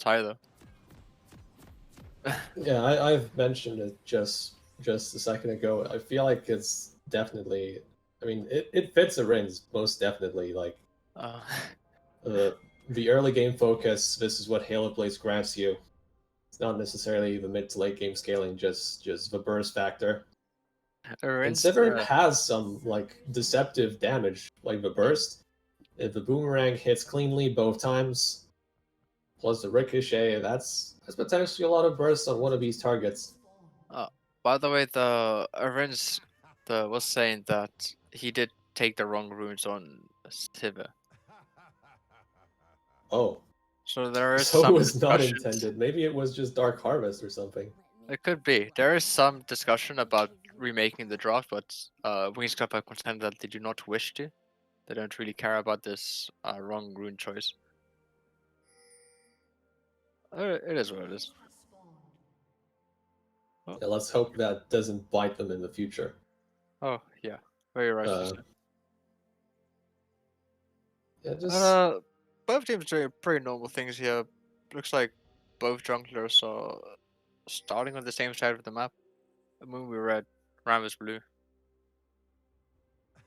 either. Yeah, I've mentioned it just a second ago. I feel like it's definitely. I mean, it fits the rings most definitely. Like Uh, the early game focus. This is what Halo Blaze grants you. It's not necessarily the mid to late game scaling. Just the burst factor. And Rinse, Sivir has some like deceptive damage, like the burst. If the boomerang hits cleanly both times, plus the ricochet, that's potentially a lot of burst on one of these targets. by the way, the Rinse was saying that he did take the wrong runes on Sivir. Oh, So there is so it some was not discussions. intended. Maybe it was just Dark Harvest or something. It could be. There is some discussion about remaking the draft, but Winx Club have contended that they do not wish to. They don't really care about this wrong rune choice. It is what it is. Yeah, let's hope that doesn't bite them in the future. Oh yeah, very right. Yeah, just Both teams doing pretty normal things here. Looks like both junglers are starting on the same side of the map. Moonby red, Ram is blue.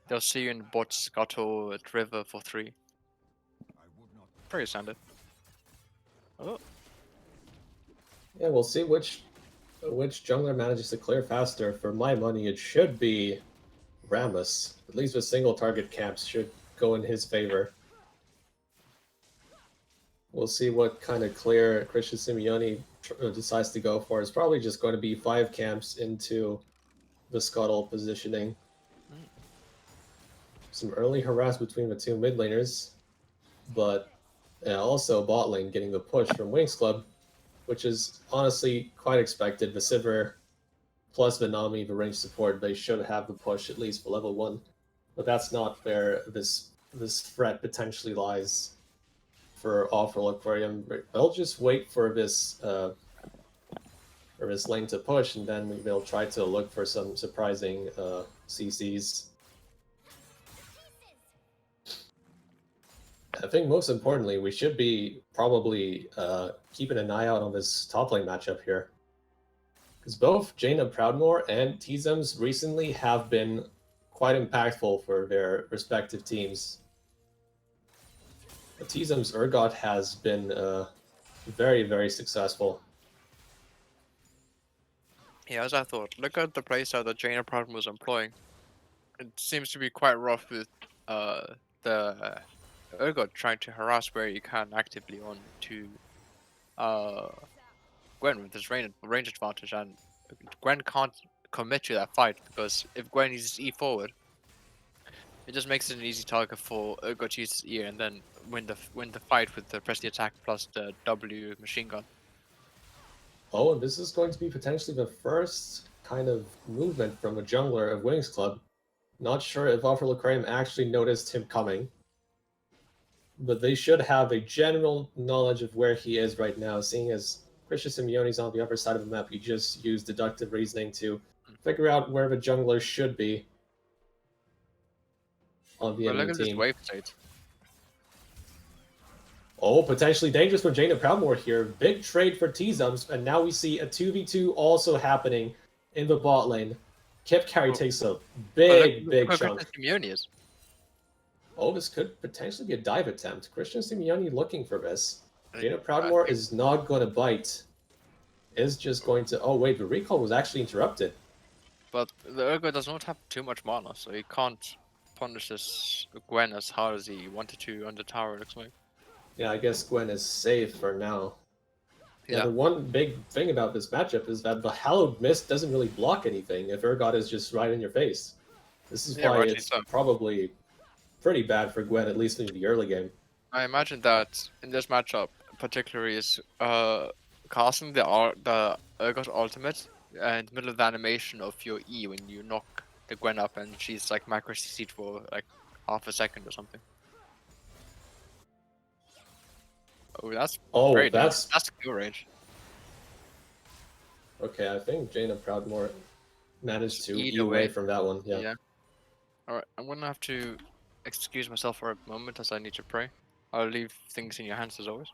They'll see you in bot scuttle at river for 3. Pretty standard. Oh, yeah, we'll see which jungler manages to clear faster. For my money, it should be Rammus. At least with single target camps should go in his favor. We'll see what kind of clear Christian Simeone decides to go for. It's probably just going to be 5 camps into the scuttle positioning. Some early harass between the two mid laners, but also bot lane getting the push from Winx Club, which is honestly quite expected. The Sivir plus the Nami, the range support, they should have the push at least for level 1. But that's not where this threat potentially lies for Awful Aquarium. They'll just wait for this lane to push, and then they'll try to look for some surprising CCs. I think most importantly, we should be probably keeping an eye out on this top lane matchup here. Because both Jaina Proudmoore and T-Zems recently have been quite impactful for their respective teams. T-Zems Urgot has been very, very successful. yeah, as I thought. Look at the playstyle that Jaina Proudmoore was employing. It seems to be quite rough with the Urgot trying to harass where you can actively on to Gwen with his range advantage, and Gwen can't commit to that fight because if Gwen uses E forward, it just makes it an easy target for Urgot to use E and then win the fight with the press the attack plus the W machine gun. Oh, and this is going to be potentially the first kind of movement from a jungler of Winx Club. Not sure if Awful Aquarium actually noticed him coming, but they should have a general knowledge of where he is right now, seeing as Christian Simeone's on the upper side of the map. You just use deductive reasoning to figure out where the jungler should be on the But look enemy at this team. wave state. Oh, potentially dangerous for Jaina Proudmoore here. Big trade for T-Zems, and now we see a 2v2 also happening in the bot lane. Kip Carry takes a big chunk. Simeone. Oh, this could potentially be a dive attempt. Christian Simeone looking for this. Jaina Proudmoore is not going to bite. Is just going to... Oh, wait, the recall was actually interrupted. But the Urgot does not have too much mana, so he can't punish this Gwen as hard as he wanted to on the tower, it looks like. Yeah, I guess Gwen is safe for now. Yeah, Yeah. the one big thing about this matchup is that the Hallowed Mist doesn't really block anything if Urgot is just right in your face. This is why it's probably pretty bad for Gwen, at least in the early game. I imagine that in this matchup, particularly is casting the Urgot ultimate in the middle of the animation of your E when you knock the Gwen up and she's like micro CC'd for like half a second or something. Oh, that's that's kill range. Okay, I think Jaina Proudmoore managed to eat away from that one. Yeah. Alright, I'm gonna have to excuse myself for a moment as I need to pray. I'll leave things in your hands as always.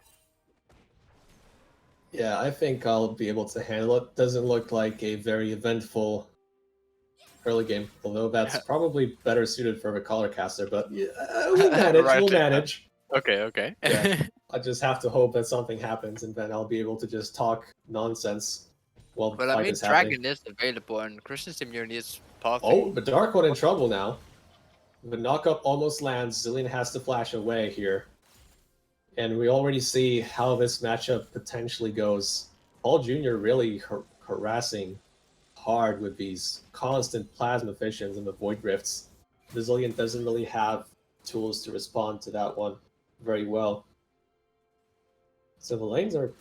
Yeah, I think I'll be able to handle it. Doesn't look like a very eventful early game, although that's probably better suited for a color caster. But yeah, we'll manage. Right. We'll manage. Okay. Okay. Yeah, I just have to hope that something happens, and then I'll be able to just talk nonsense while the Well, I fight mean, is happening. Dragon is available, and Christian Simeone is partly. Oh, the Dark One in trouble now. The knockup almost lands. Zillion has to flash away here. And we already see how this matchup potentially goes. Paul Jr. really harassing hard with these constant plasma fissions and the void rifts. Zillion doesn't really have tools to respond to that one very well. So the lanes are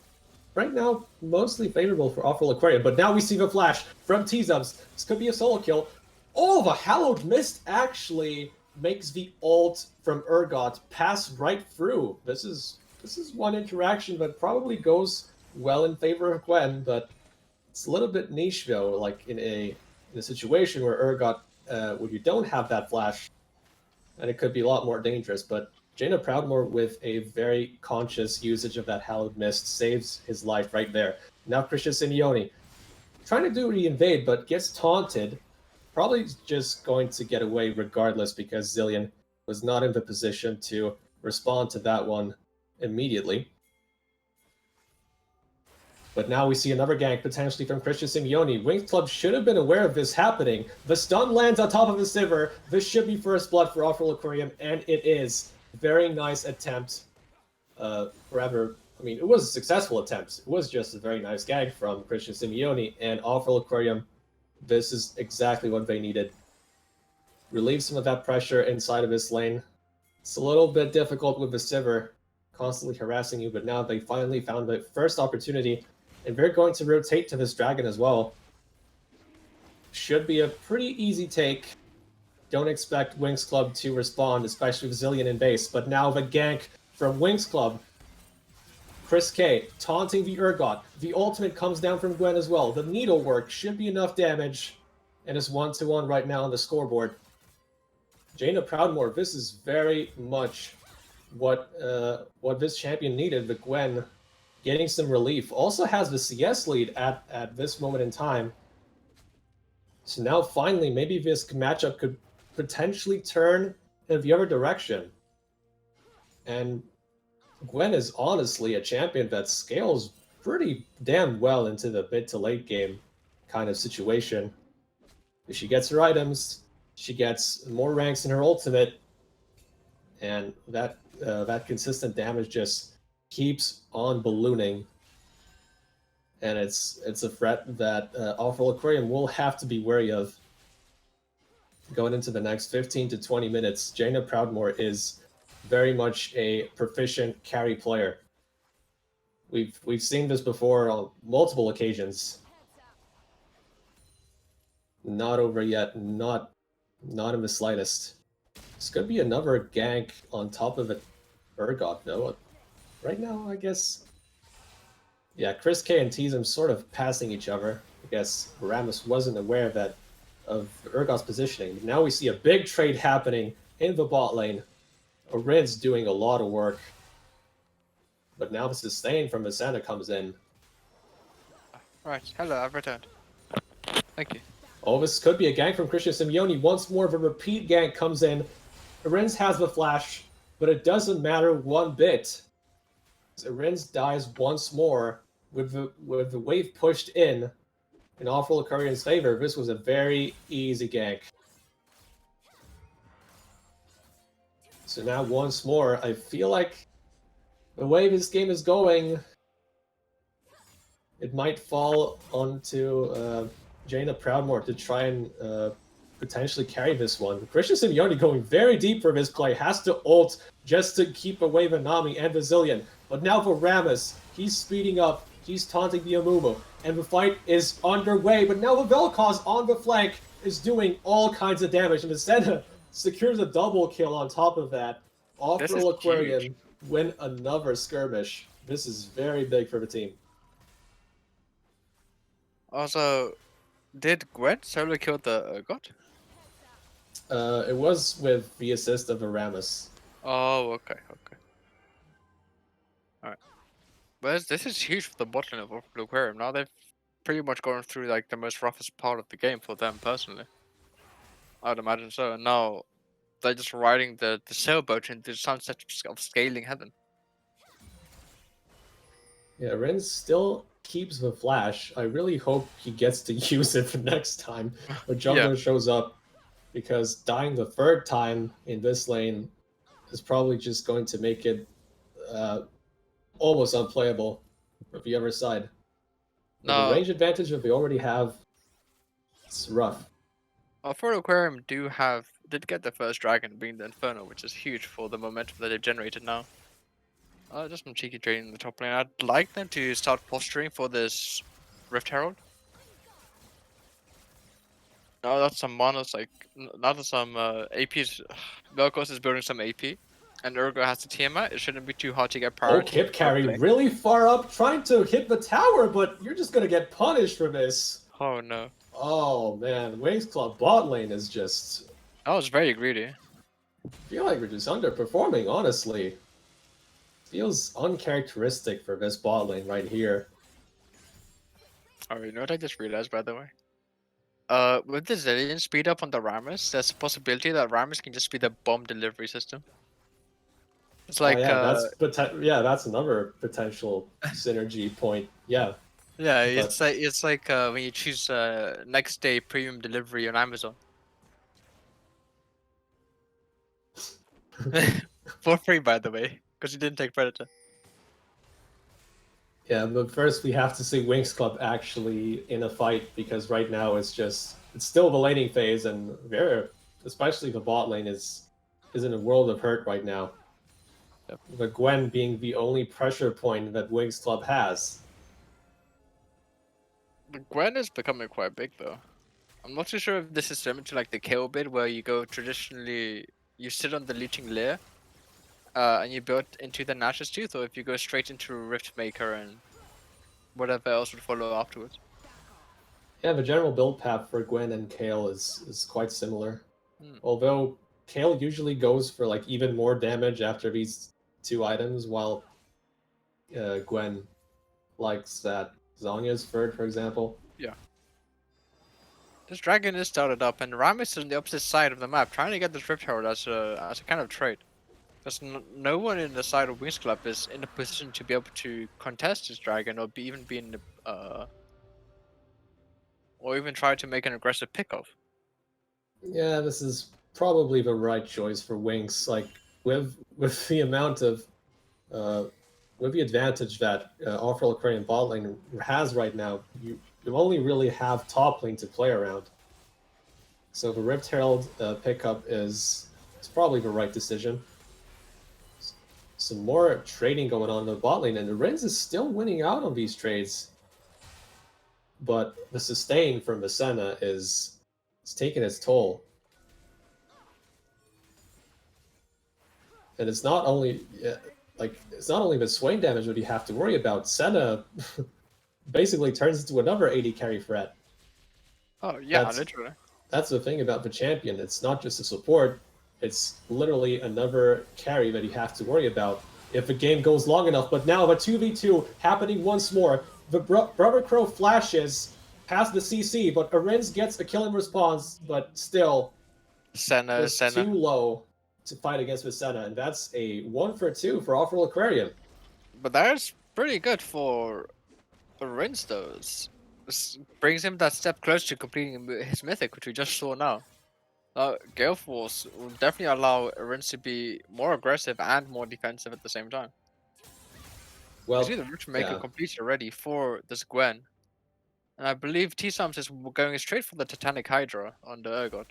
right now mostly favorable for Awful Aquarium, but now we see the flash from T-Zubs. This could be a solo kill. Oh, the Hallowed Mist actually makes the ult from Urgot pass right through. This is one interaction that probably goes well in favor of Gwen, but it's a little bit niche though. Like in a situation where Urgot, where you don't have that flash, and it could be a lot more dangerous. But Jaina Proudmore, with a very conscious usage of that Hallowed Mist, saves his life right there. Now Christian Simeone trying to do re-invade, but gets taunted. Probably just going to get away regardless because Zillion was not in the position to respond to that one immediately. But now we see another gank potentially from Christian Simeone. Winx Club should have been aware of this happening. The stun lands on top of the Sivir. This should be first blood for Awful Aquarium, and it is. Very nice attempt. Forever. I mean, it was a successful attempt. It was just a very nice gag from Christian Simeone, and Awful Aquarium, this is exactly what they needed. Relieve some of that pressure inside of this lane. It's a little bit difficult with the Sivir constantly harassing you, but now they finally found the first opportunity, and they're going to rotate to this dragon as well. Should be a pretty easy take. Don't expect Winx Club to respond, especially with Zillion in base, but now the gank from Winx Club. Chris K taunting the Urgot. The ultimate comes down from Gwen as well. The needlework should be enough damage, and it's 1-1 right now on the scoreboard. Jaina Proudmore, this is very much what this champion needed. The Gwen getting some relief. Also has the CS lead at this moment in time. So now finally, maybe this matchup could potentially turn in the other direction. And Gwen is honestly a champion that scales pretty damn well into the mid to late game kind of situation. If she gets her items, she gets more ranks in her ultimate, and that consistent damage just keeps on ballooning. And it's a threat that Awful Aquarium will have to be wary of going into the next 15 to 20 minutes. Jaina Proudmore is very much a proficient carry player. We've seen this before on multiple occasions. Not over yet, not in the slightest. This could be another gank on top of it. Urgot though. Right now, I guess. Yeah, Chris K and Tizum sort of passing each other. I guess Ramus wasn't aware of that, of Urgot's positioning. But now we see a big trade happening in the bot lane. Arid's doing a lot of work. But now the sustain from Visana comes in. Right. Hello, I've returned. Thank you. Oh, this could be a gank from Christian Simeone. Once more, the repeat gank comes in. Arins has the flash, but it doesn't matter one bit. Arins dies once more with the wave pushed in Awful Aquarium's favor. This was a very easy gank. So now once more, I feel like the way this game is going, it might fall onto Jaina Proudmore to try and potentially carry this one. Christian Simeone going very deep for this play, has to ult just to keep away the Nami and the Zillion. But now for Ramus, he's speeding up, he's taunting the Amumu, and the fight is underway. But now the Vel'Koz on the flank is doing all kinds of damage, and Visana secures a double kill on top of that. Awful Aquarium win another skirmish. This is very big for the team. Also, did Gwen solo kill the Urgot? It was with the assist of Aramis. Oh, okay. Alright. But this is huge for the bot lane of Aquarium. Now they've pretty much gone through like the most roughest part of the game for them personally. I'd imagine so. And now they're just riding the sailboat into the sunset of scaling heaven. Yeah, Ren still keeps the flash. I really hope he gets to use it for next time when Yeah. jungler shows up, because dying the third time in this lane is probably just going to make it uh, almost unplayable for the other side. With the Now, range advantage that they already have, it's rough. for Aquarium did get the first dragon being the Inferno, which is huge for the momentum that they've generated now. Just some cheeky trading in the top lane. I'd like them to start posturing for this Rift Herald. Now that's some monos, like now that some APs. Velkos is building some AP, and Urgo has the Tiamat. It shouldn't be too hard to get Oh, priority. Kip carry really far up, trying to hit the tower, but you're just gonna get punished for this. Oh no, Oh man, Winx Club bot lane is just. that was very greedy. I feel like we're just underperforming, honestly. Feels uncharacteristic for this bot lane right here. Oh, you know what I just realized, by the way? With the Zillion speed up on the Rammus, there's a possibility that Rammus can just be the bomb delivery system. It's Oh like, yeah, that's another potential synergy point. Yeah, yeah, but it's like when you choose next day premium delivery on Amazon for free, by the way, because you didn't take Predator. yeah, but first we have to see Winx Club actually in a fight, because right now it's still the laning phase, and especially the bot lane is in a world of hurt right now. Yep. The Gwen being the only pressure point that Winx Club has. The Gwen is becoming quite big though. I'm not too sure if this is similar to like the KO bid where you go traditionally, you sit on the Leeching Lair, and you build into the Nash's Tooth, or if you go straight into Rift Maker and whatever else would follow afterwards. Yeah, the general build path for Gwen and Kale is quite similar. Hmm. Although Kale usually goes for like even more damage after these two items, while Gwen likes that Zonya's third, for example. Yeah. This dragon is started up, and Rammus is on the opposite side of the map, trying to get this Rift Herald as a kind of trade. Because no one in the side of Winx Club is in a position to be able to contest this dragon, or even be in the, or even try to make an aggressive pickoff. Yeah, this is probably the right choice for Winx. Like with the amount of uh, with the advantage that Awful Aquarium bot lane has right now, you only really have top lane to play around. So the Rift Herald pickup is probably the right decision. Some more trading going on in the bot lane, and the Renz is still winning out on these trades. But the sustain from Visena is taking its toll. And it's not only the Swain damage that you have to worry about. Senna basically turns into another 80 carry threat. Oh yeah, literally. That's the thing about the champion. It's not just a support. It's literally another carry that you have to worry about if the game goes long enough. But now the 2v2 happening once more. The Brother Crow flashes past the CC, but Arenz gets a killing response, but still Senna. too low to fight against Visena, and that's a 1-for-2 for Awful Aquarium. But that's pretty good for Rince though. This brings him that step closer to completing his mythic, which we just saw now. Gale Force will definitely allow Rince to be more aggressive and more defensive at the same time. Well, You see the Rich Maker completed already for this Gwen. And I believe T-Sums is going straight for the Titanic Hydra on the Urgot.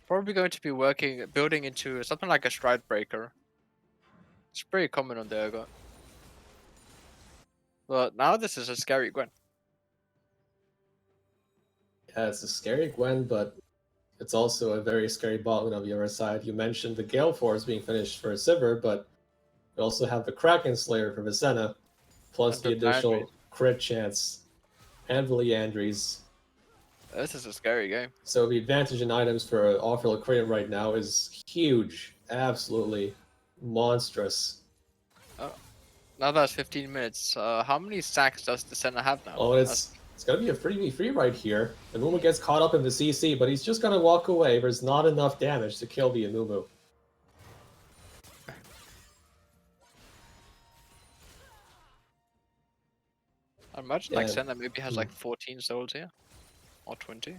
Probably going to be building into something like a Stride Breaker. It's pretty common on the Urgot. But now this is a scary Gwen. Yeah, it's a scary Gwen, but it's also a very scary bot lane on the other side. You mentioned the Gale Force being finished for Sivir, but we also have the Kraken Slayer for Visena, plus the additional crit chance, and the Leandries. This is a scary game. So the advantage in items for Awful Aquarium right now is huge. Absolutely monstrous. Now that's 15 minutes. How many stacks does the center have now? Oh, it's gonna be a free free right here. The Amumu gets caught up in the CC, but he's just gonna walk away. There's not enough damage to kill the Amumu. I imagine like Yeah. center maybe has like 14 souls here, or 20.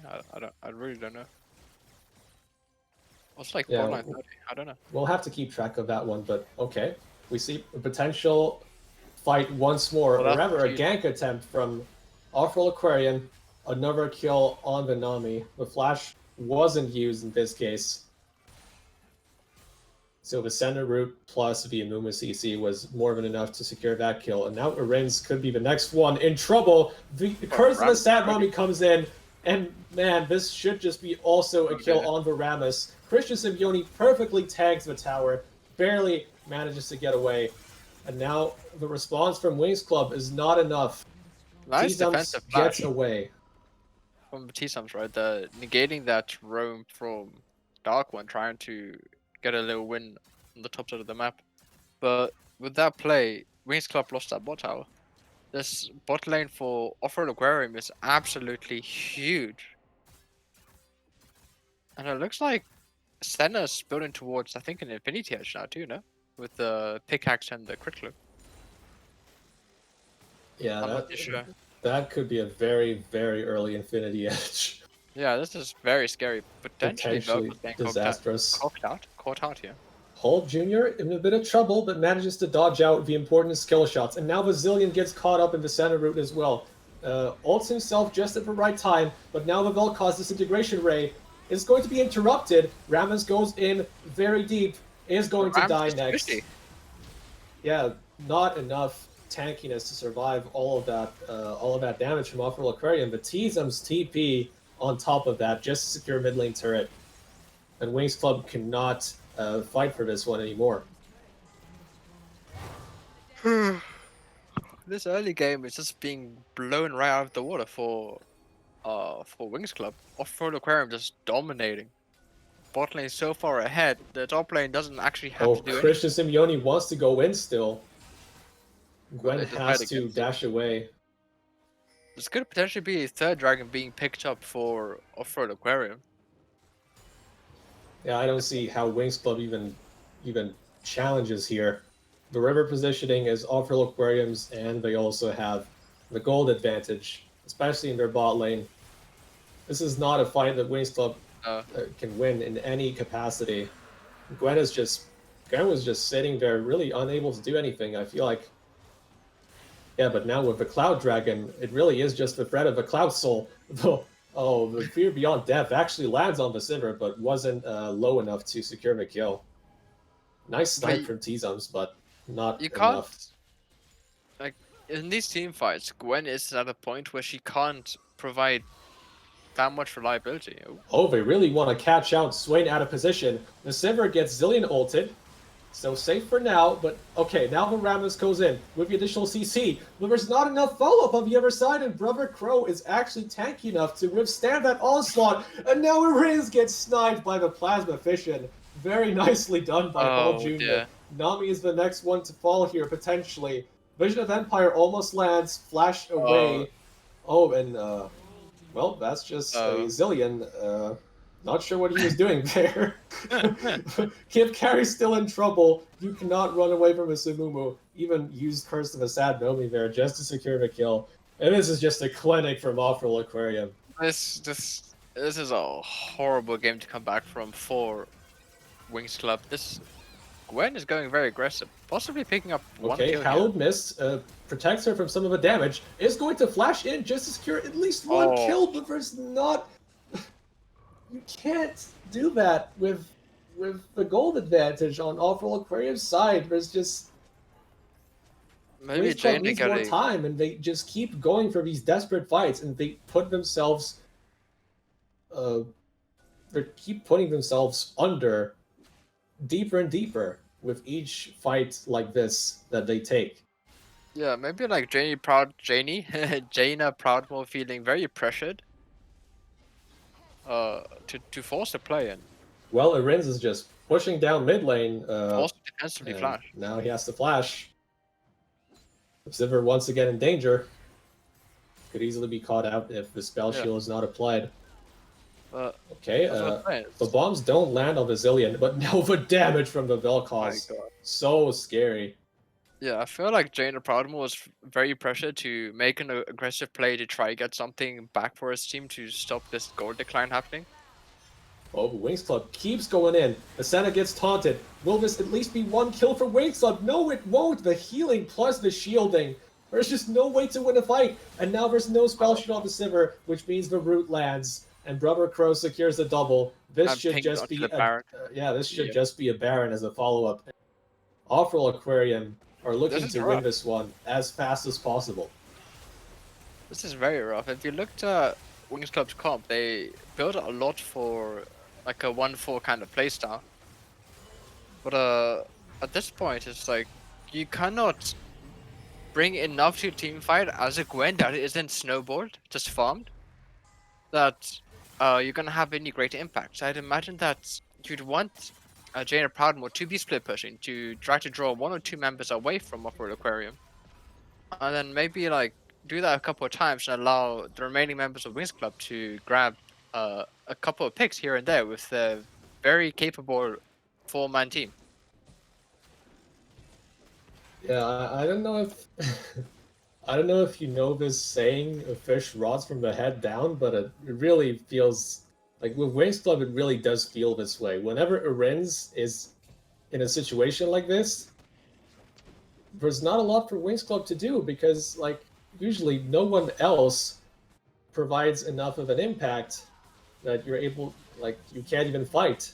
I really don't know. What's like Yeah, borderline 30? I don't know. we'll have to keep track of that one, but okay. We see a potential fight once more. Well, that's Remember, a huge. gank attempt from Off-Roll Aquarium. Another kill on the Nami. The flash wasn't used in this case. So the center route plus the Amuma CC was more than enough to secure that kill. And now Arins could be the next one in trouble. The Curse of the Sad Mummy comes in. And man, this should just be also a kill on the Ramus. Christian Simeone perfectly tags the tower. Barely manages to get away. And now the response from Winx Club is not enough. Nice T-Zums defensive flash gets away. from T-Sums, right? The negating that roam from Dark One, trying to get a little win on the top side of the map. But with that play, Winx Club lost that bot tower. This bot lane for Off-Road Aquarium is absolutely huge. And it looks like Senna's building towards, I think, an Infinity Edge now too, no? With the pickaxe and the crit clip. Yeah, I'm not too sure. that could be a very, very early Infinity Edge. Yeah, this is very scary. Potentially Disastrous. Caught out here. Hulk Jr. in a bit of trouble, but manages to dodge out the important skill shots. And now Bazillion gets caught up in the center route as well. Ults himself just at the right time, but now the Vel'Koz disintegration ray is going to be interrupted. Rammus goes in very deep, is going to die next. Yeah, not enough tankiness to survive all of that damage from Off-Roll Aquarium. The T-Zums TP on top of that just to secure mid lane turret. And Winx Club cannot fight for this one anymore. This early game is just being blown right out of the water for Winx Club. Off-Road Aquarium just dominating. Bot lane so far ahead, the top lane doesn't actually have to do anything. Christian Simeone wants to go in still. Gwen They just has fight to against dash away. This could potentially be a third dragon being picked up for Off-Road Aquarium. Yeah, I don't see how Winx Club even challenges here. The river positioning is Off-Roll Aquariums, and they also have the gold advantage, especially in their bot lane. This is not a fight that Winx Club can win in any capacity. Gwen was just sitting there, really unable to do anything. I feel like, yeah, but now with the Cloud Dragon, it really is just the threat of a Cloud Soul. Oh, the Fear Beyond Death actually lands on the Sivir, but wasn't low enough to secure the kill. Nice snipe from T-Zums, but not You enough. can't, like, in these team fights, Gwen is at a point where she can't provide that much reliability. Oh, they really want to catch out Swain out of position. The Sivir gets Zillion ulted, so safe for now, but okay, now the Rammus goes in with the additional CC, but there's not enough follow-up on the other side, and Brother Crow is actually tanky enough to withstand that onslaught, and now Ariz gets sniped by the Plasma Fission. Very nicely done by Paul Jr. Yeah. Nami is the next one to fall here, potentially. Vision of Empire almost lands, flashed away. Well, that's just a Zillion. Not sure what he was doing there. Kip Carry's still in trouble. You cannot run away from a Sumumu. Even used Curse of a Sad Nomi there just to secure the kill. And this is just a clinic from Off-Roll Aquarium. This is a horrible game to come back from for Winx Club. This Gwen is going very aggressive, possibly picking up one kill. Okay, Hallowed Mist protects her from some of the damage. Is going to flash in just to secure at least one kill, but there's not. You can't do that with the gold advantage on Off-Roll Aquarium's side. There's just maybe Jane needs more time, and they just keep going for these desperate fights, and they put themselves. They keep putting themselves under deeper and deeper with each fight like this that they take. Yeah, maybe like Jaina Proudmore feeling very pressured. To force the play in. Well, Arins is just pushing down mid lane. Forced defensively flash. Now he has to flash. Sivir once again in danger. Could easily be caught out if the spell Yeah. shield is not applied. Okay, That's what I'm saying. the bombs don't land on Bazillion, but Nova damage from the Oh my Vel'Koz. god. So scary. Yeah, I feel like Jane Proudmore was very pressured to make an aggressive play to try get something back for his team to stop this gold decline happening. Oh, but Winx Club keeps going in. Asana gets taunted. Will this at least be one kill for Winx Club? No, it won't. The healing plus the shielding. There's just no way to win a fight. And now there's no spell shield on the Sivir, which means the root lands. And Brother Crow secures the double. This And should pinged just onto be the Baron. this should Yeah. just be a Baron as a follow-up. Awful Aquarium are This looking is to rough. win this one as fast as possible. This is very rough. If you looked at Wings Club's comp, they built a lot for like a 1-4 kind of playstyle. But at this point, it's like you cannot bring enough to a team fight as a Gwen that isn't snowballed, just farmed, that you're gonna have any great impact. So I'd imagine that you'd want Jaina Proudmore to be split pushing, to try to draw 1 or 2 members away from Off-World Aquarium, and then maybe like do that a couple of times and allow the remaining members of Wings Club to grab a couple of picks here and there with a very capable 4-man team. Yeah, I don't know if I don't know if you know this saying, "A fish rots from the head down," but it really feels like with Winx Club, it really does feel this way. Whenever Arins is in a situation like this, there's not a lot for Winx Club to do because, like, usually no one else provides enough of an impact that you're able, like, you can't even fight.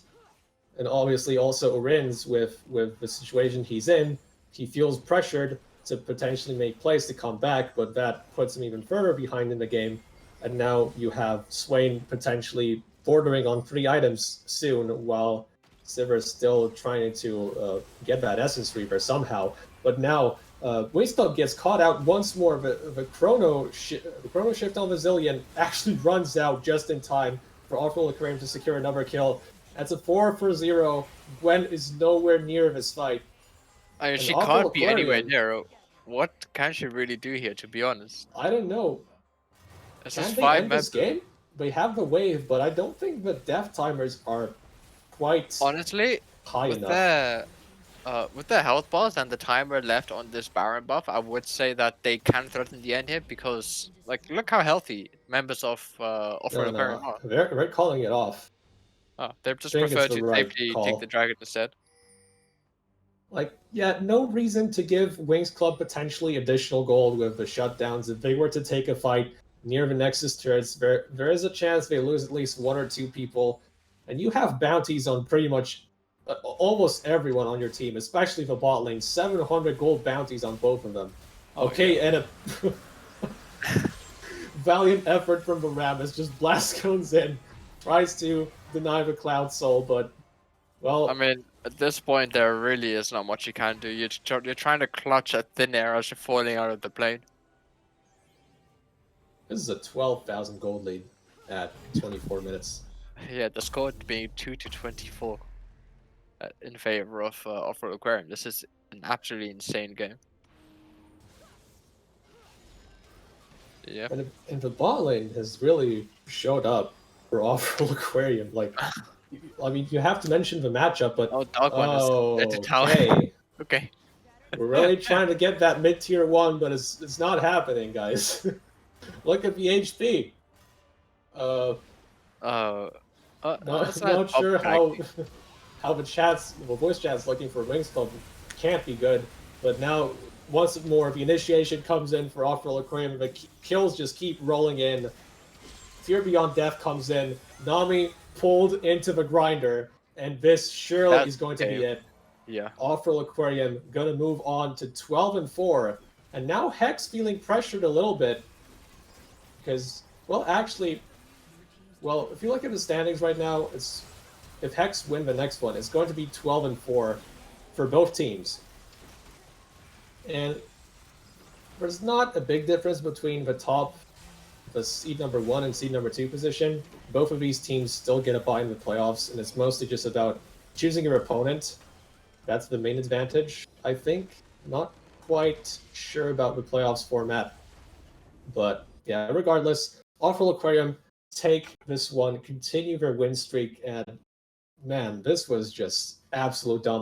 And obviously, also Arins with the situation he's in, he feels pressured to potentially make plays to come back, but that puts him even further behind in the game. And now you have Swain potentially bordering on 3 items soon, while Sivir is still trying to get that Essence Reaver somehow. But now Winx Club gets caught out once more. The chrono shift on Bazillion actually runs out just in time for Awful Aquarium to secure another kill. That's a 4-0. Gwen is nowhere near this fight. I mean, An she Awful can't be anywhere Aquarium. near. What can she really do here, to be honest? I don't know. It's Can just they 5 end this members. game? They have the wave, but I don't think the death timers are quite Honestly, high with enough. their health bars and the timer left on this Baron buff, I would say that they can threaten the end here because, like, look how healthy members of No, Off-Road Aquarium no, are. they're calling it off. Oh, they I just think it's prefer the to right safely take the call. dragon instead. Like, yeah, no reason to give Winx Club potentially additional gold with the shutdowns. If they were to take a fight near the Nexus turrets, there is a chance they lose at least 1 or 2 people. And you have bounties on pretty much almost everyone on your team, especially the bot lane. 700 gold bounties on both of them. Oh, Okay, yeah. and a valiant effort from the Rammus. Just blast cones in, tries to deny the Cloud Soul, but, well, I mean, at this point, there really is not much you can do. You're trying to clutch at thin air as you're falling out of the plane. this is a 12,000 gold lead at 24 minutes. Yeah, the score being 2-24 in favor of Off-Road Aquarium. This is an absolutely insane game. Yeah. And the bot lane has really showed up for Off-Road Aquarium. Like, I mean, you have to mention the matchup, but Oh, Dark One is at the tower. okay. Okay. We're really trying to get that mid-tier 1, but it's not happening, guys. Look at the HP. Not sure how the voice chat's looking for Wings Club can't be good, but now once more the initiation comes in for Off-Roll Aquarium, the kills just keep rolling in. Fear Beyond Death comes in, Nami pulled into the grinder, and this surely is going to be it. Yeah. Off-Roll Aquarium gonna move on to 12-4, and now Hex feeling pressured a little bit because, well, actually, well, if you look at the standings right now, it's if Hex win the next one, it's going to be 12-4 for both teams. And there's not a big difference between the seed number 1 and seed number 2 position. Both of these teams still get a bye in the playoffs, and it's mostly just about choosing your opponent. That's the main advantage, I think. Not quite sure about the playoffs format. But yeah, regardless, Awful Aquarium take this one, continue their win streak, and man, this was just absolute domination.